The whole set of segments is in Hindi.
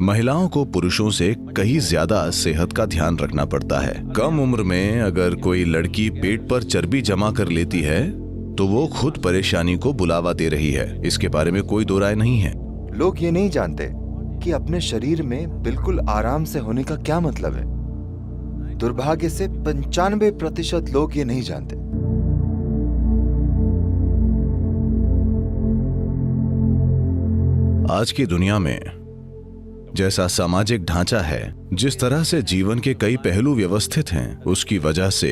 महिलाओं को पुरुषों से कहीं ज्यादा सेहत का ध्यान रखना पड़ता है। कम उम्र में अगर कोई लड़की पेट पर चर्बी जमा कर लेती है तो वो खुद परेशानी को बुलावा दे रही है। इसके बारे में कोई दो राय नहीं है। लोग ये नहीं जानते कि अपने शरीर में बिल्कुल आराम से होने का क्या मतलब है। दुर्भाग्य से 95% लोग ये नहीं जानते। आज की दुनिया में जैसा सामाजिक ढांचा है, जिस तरह से जीवन के कई पहलू व्यवस्थित हैं, उसकी वजह से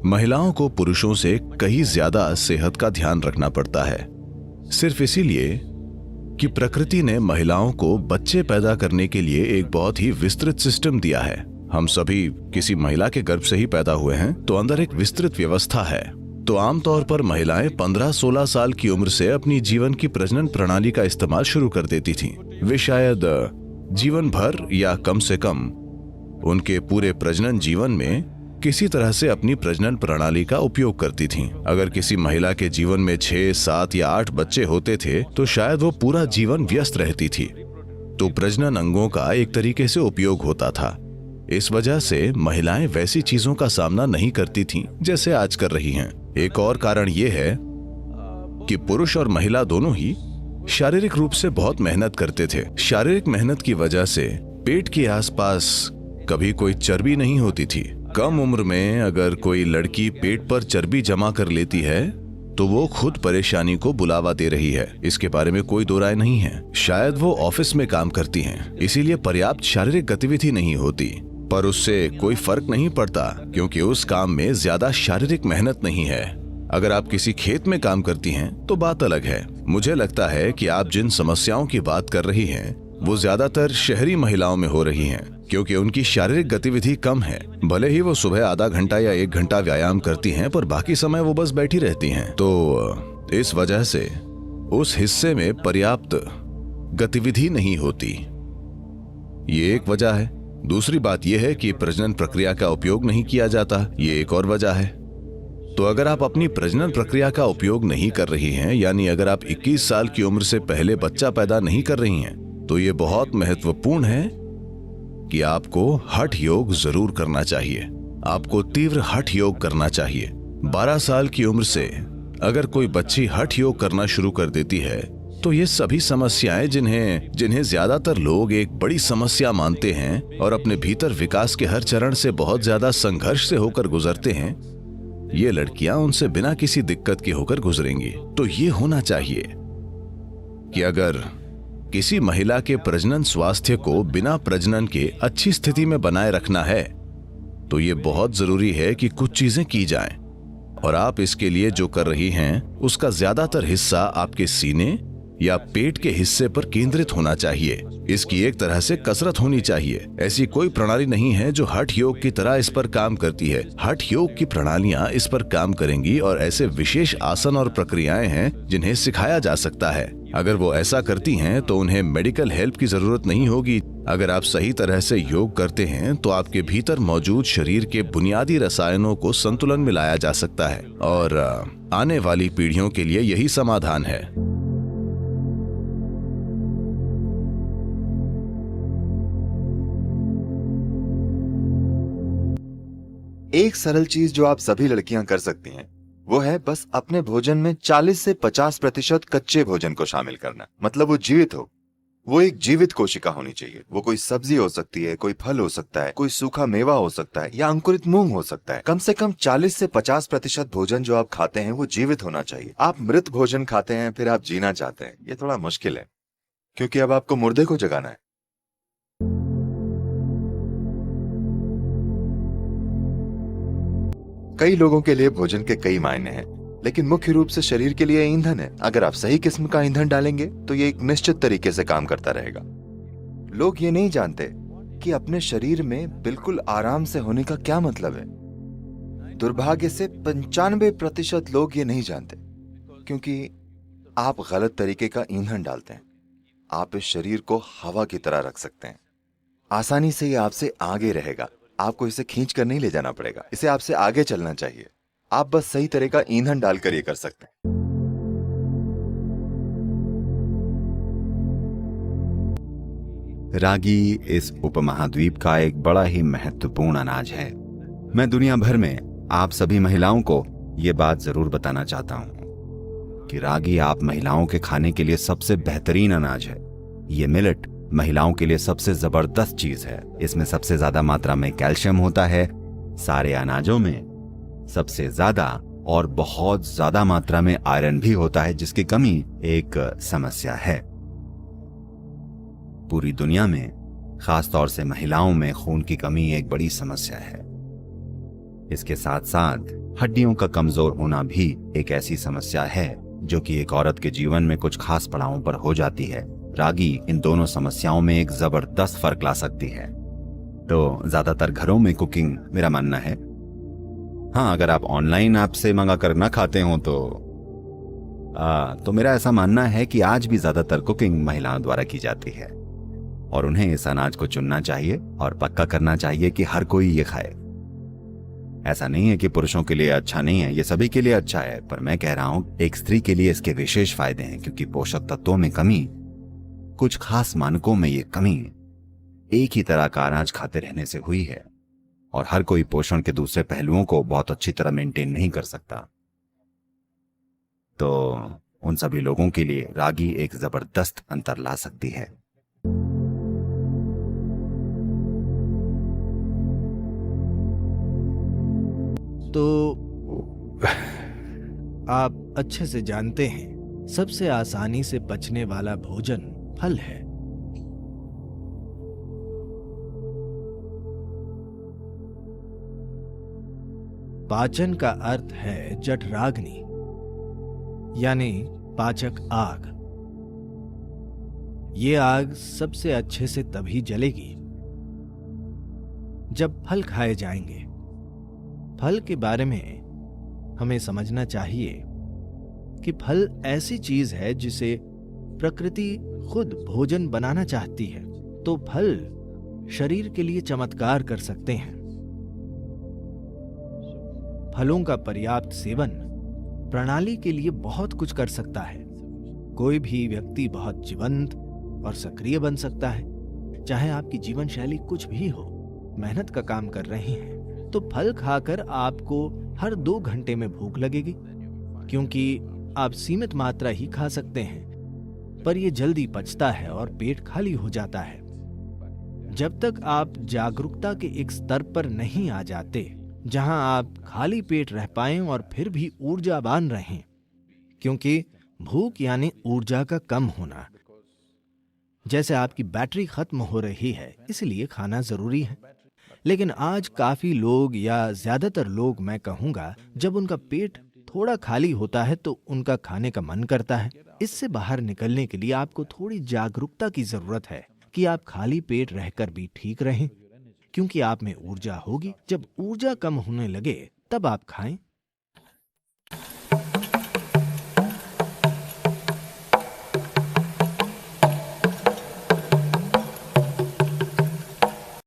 महिलाओं को पुरुषों से कहीं ज्यादा सेहत का ध्यान रखना पड़ता है। सिर्फ इसीलिए कि प्रकृति ने महिलाओं को बच्चे पैदा करने के लिए एक बहुत ही विस्तृत सिस्टम दिया है। हम सभी किसी महिला के गर्भ से ही पैदा हुए हैं, तो अंदर एक विस्तृत व्यवस्था है। तो आमतौर पर महिलाएं 15-16 साल की उम्र से अपनी जीवन की प्रजनन प्रणाली का इस्तेमाल शुरू कर देती थीं। वे शायद जीवन भर या कम से कम उनके पूरे प्रजनन जीवन में किसी तरह से अपनी प्रजनन प्रणाली का उपयोग करती थीं। अगर किसी महिला के जीवन में 6, 7 या 8 बच्चे होते थे तो शायद वो पूरा जीवन व्यस्त रहती थी। तो प्रजनन अंगों का एक तरीके से उपयोग होता था। इस वजह से महिलाएं वैसी चीजों का सामना नहीं करती थीं जैसे आज कर रही हैं। एक और कारण ये है कि पुरुष और महिला दोनों ही शारीरिक रूप से बहुत मेहनत करते थे। शारीरिक मेहनत की वजह से पेट के आसपास कभी कोई चर्बी नहीं होती थी। कम उम्र में अगर कोई लड़की पेट पर चर्बी जमा कर लेती है तो वो खुद परेशानी को बुलावा दे रही है। इसके बारे में कोई दो राय नहीं है। शायद वो ऑफिस में काम करती हैं, इसीलिए पर्याप्त शारीरिक गतिविधि नहीं होती, पर उससे कोई फर्क नहीं पड़ता क्योंकि उस काम में ज्यादा शारीरिक मेहनत नहीं है। अगर आप किसी खेत में काम करती हैं तो बात अलग है। मुझे लगता है कि आप जिन समस्याओं की बात कर रही हैं वो ज्यादातर शहरी महिलाओं में हो रही हैं, क्योंकि उनकी शारीरिक गतिविधि कम है। भले ही वो सुबह आधा घंटा या 1 घंटा व्यायाम करती हैं, पर बाकी समय वो बस बैठी रहती हैं। तो इस वजह से उस हिस्से में पर्याप्त गतिविधि नहीं होती। ये एक वजह है। दूसरी बात यह है कि प्रजनन प्रक्रिया का उपयोग नहीं किया जाता। ये एक और वजह है। तो अगर आप अपनी प्रजनन प्रक्रिया का उपयोग नहीं कर रही हैं, यानी अगर आप 21 साल की उम्र से पहले बच्चा पैदा नहीं कर रही हैं, तो ये बहुत महत्वपूर्ण है कि आपको हठ योग जरूर करना चाहिए। आपको तीव्र हठ योग करना चाहिए। 12 साल की उम्र से अगर कोई बच्ची हठ योग करना शुरू कर देती है तो ये सभी समस्याएं जिन्हें ज्यादातर लोग एक बड़ी समस्या मानते हैं और अपने भीतर विकास के हर चरण से बहुत ज्यादा संघर्ष से होकर गुजरते हैं, ये लड़कियां उनसे बिना किसी दिक्कत के होकर गुजरेंगी। तो ये होना चाहिए कि अगर किसी महिला के प्रजनन स्वास्थ्य को बिना प्रजनन के अच्छी स्थिति में बनाए रखना है तो ये बहुत जरूरी है कि कुछ चीजें की जाएं। और आप इसके लिए जो कर रही हैं उसका ज्यादातर हिस्सा आपके सीने या पेट के हिस्से पर केंद्रित होना चाहिए। इसकी एक तरह से कसरत होनी चाहिए। ऐसी कोई प्रणाली नहीं है जो हठ योग की तरह इस पर काम करती है। हठ योग की प्रणालियां इस पर काम करेंगी और ऐसे विशेष आसन और प्रक्रियाएं हैं जिन्हें सिखाया जा सकता है। अगर वो ऐसा करती हैं तो उन्हें मेडिकल हेल्प की जरूरत नहीं होगी। अगर आप सही तरह से योग करते हैं तो आपके भीतर मौजूद शरीर के बुनियादी रसायनों को संतुलन में लाया जा सकता है और आने वाली पीढ़ियों के लिए यही समाधान है। एक सरल चीज जो आप सभी लड़कियां कर सकती हैं वो है बस अपने भोजन में 40 से 50% कच्चे भोजन को शामिल करना। मतलब वो जीवित हो, वो एक जीवित कोशिका होनी चाहिए। वो कोई सब्जी हो सकती है, कोई फल हो सकता है, कोई सूखा मेवा हो सकता है या अंकुरित मूंग हो सकता है। कम से कम 40 से 50% भोजन जो आप खाते हैं वो जीवित होना चाहिए। आप मृत भोजन खाते हैं फिर आप जीना चाहते हैं, ये थोड़ा मुश्किल है क्योंकि अब आपको मुर्दे को जगाना है। कई लोगों के लिए भोजन के कई मायने हैं, लेकिन मुख्य रूप से शरीर के लिए ईंधन है। अगर आप सही किस्म का ईंधन डालेंगे तो ये एक निश्चित तरीके से काम करता रहेगा। लोग ये नहीं जानते कि अपने शरीर में बिल्कुल आराम से होने का क्या मतलब है। दुर्भाग्य से 95% लोग ये नहीं जानते क्योंकि आप गलत तरीके का ईंधन डालते हैं। आप इस शरीर को हवा की तरह रख सकते हैं। आसानी से ये आपसे आगे रहेगा। आपको इसे खींच कर नहीं ले जाना पड़ेगा, इसे आपसे आगे चलना चाहिए। आप बस सही तरह का ईंधन डालकर ये कर सकते हैं। रागी इस उपमहाद्वीप का एक बड़ा ही महत्वपूर्ण अनाज है। मैं दुनिया भर में आप सभी महिलाओं को ये बात जरूर बताना चाहता हूँ कि रागी आप महिलाओं के खाने के लिए सबसे बेहतरीन अनाज है। ये मिलेट महिलाओं के लिए सबसे जबरदस्त चीज है। इसमें सबसे ज्यादा मात्रा में कैल्शियम होता है, सारे अनाजों में सबसे ज्यादा और बहुत ज्यादा मात्रा में आयरन भी होता है, जिसकी कमी एक समस्या है। पूरी दुनिया में खासतौर से महिलाओं में खून की कमी एक बड़ी समस्या है। इसके साथ साथ हड्डियों का कमजोर होना भी एक ऐसी समस्या है जो कि एक औरत के जीवन में कुछ खास पड़ावों पर हो जाती है। रागी इन दोनों समस्याओं में एक जबरदस्त फर्क ला सकती है। तो ज्यादातर घरों में कुकिंग, मेरा मानना है, हाँ, अगर आप ऑनलाइन ऐप से मंगा कर ना खाते हो तो मेरा ऐसा मानना है कि आज भी ज्यादातर कुकिंग महिलाओं द्वारा की जाती है और उन्हें इस अनाज को चुनना चाहिए और पक्का करना चाहिए कि हर कोई ये खाए। ऐसा नहीं है कि पुरुषों के लिए अच्छा नहीं है, ये सभी के लिए अच्छा है, पर मैं कह रहा हूं एक स्त्री के लिए इसके विशेष फायदे हैं, क्योंकि पोषक तत्वों में कमी, कुछ खास मानकों में ये कमी एक ही तरह का अनाज खाते रहने से हुई है और हर कोई पोषण के दूसरे पहलुओं को बहुत अच्छी तरह मेंटेन नहीं कर सकता। तो उन सभी लोगों के लिए रागी एक जबरदस्त अंतर ला सकती है। तो आप अच्छे से जानते हैं, सबसे आसानी से पचने वाला भोजन फल है। पाचन का अर्थ है जठराग्नि, यानी पाचक आग। ये आग सबसे अच्छे से तभी जलेगी जब फल खाए जाएंगे। फल के बारे में हमें समझना चाहिए कि फल ऐसी चीज है जिसे प्रकृति खुद भोजन बनाना चाहती है, तो फल शरीर के लिए चमत्कार कर सकते हैं। फलों का पर्याप्त सेवन प्रणाली के लिए बहुत कुछ कर सकता है। कोई भी व्यक्ति बहुत जीवंत और सक्रिय बन सकता है। चाहे आपकी जीवन शैली कुछ भी हो, मेहनत का काम कर रहे हैं तो फल खाकर आपको हर 2 घंटे में भूख लगेगी, क्योंकि आप सीमित मात्रा ही खा सकते हैं, पर यह जल्दी पचता है और पेट खाली हो जाता है। जब तक आप जागरूकता के एक स्तर पर नहीं आ जाते जहां आप खाली पेट रह पाएं और फिर भी ऊर्जावान रहें, क्योंकि भूख यानी ऊर्जा का कम होना। जैसे आपकी बैटरी खत्म हो रही है, इसलिए खाना जरूरी है। लेकिन आज काफी लोग, या ज्यादातर लोग मैं कहूंगा, जब उनका पेट थोड़ा खाली होता है तो उनका खाने का मन करता है। इससे बाहर निकलने के लिए आपको थोड़ी जागरूकता की जरूरत है कि आप खाली पेट रहकर भी ठीक रहें, क्योंकि आप में ऊर्जा होगी। जब ऊर्जा कम होने लगे तब आप खाएं।